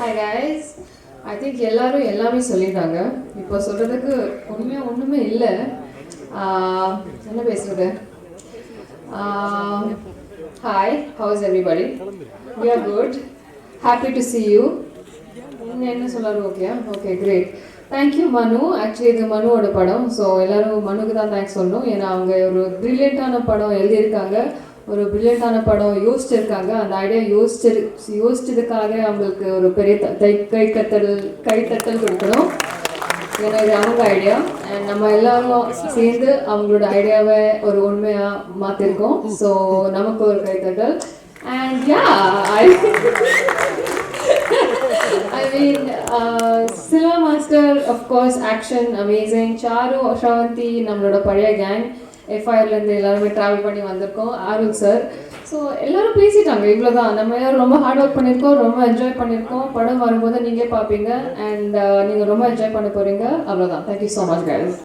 Hi guys. I think எல்லாரும் எல்லாமே சொல்லிட்டாங்க. இப்போ சொல்கிறதுக்கு உண்மையாக ஒன்றுமே இல்லை. என்ன பேசுகிறது? Hi, how is everybody? We are good. Happy to see you. என்ன சொல்லாரு? Okay great. Thank you Manu. Actually இது மனுவோட படம். ஸோ எல்லோரும் மனுக்கு தான் தேங்க்ஸ் சொல்லணும். ஏன்னா அவங்க ஒரு ப்ரில்லியண்ட்டான படம் எழுதியிருக்காங்க, ஒரு ப்ரில்லியண்ட்டான படம் யோசிச்சிருக்காங்க. அந்த ஐடியா யோசிச்சதுக்காக அவங்களுக்கு ஒரு பெரிய கைத்தட்டல் கொடுக்கணும். ஏன்னா இது அவங்க ஐடியா. அண்ட் நம்ம எல்லாரும் சேர்ந்து அவங்களோட ஐடியாவை ஒரு உண்மையாக மாற்றிருக்கோம். ஸோ நமக்கு ஒரு கைத்தட்டல். And yeah, I mean, Cinema Master, of course, action, amazing. Charu, Ashavanti, நம்மளோட பழைய கேங் எஃப்ஐஆர்லேருந்து எல்லாருமே ட்ராவல் பண்ணி வந்திருக்கோம். ஆருல் சார். ஸோ எல்லோரும் பேசிட்டாங்க, இவ்வளோ தான். நம்ம எல்லோரும் ரொம்ப ஹார்ட் ஒர்க் பண்ணியிருக்கோம், ரொம்ப என்ஜாய் பண்ணியிருக்கோம். படம் வரும்போது நீங்கள் பார்ப்பீங்க அண்ட் நீங்கள் ரொம்ப என்ஜாய் பண்ண போகிறீங்க. அவ்வளோதான். Thank you so much guys.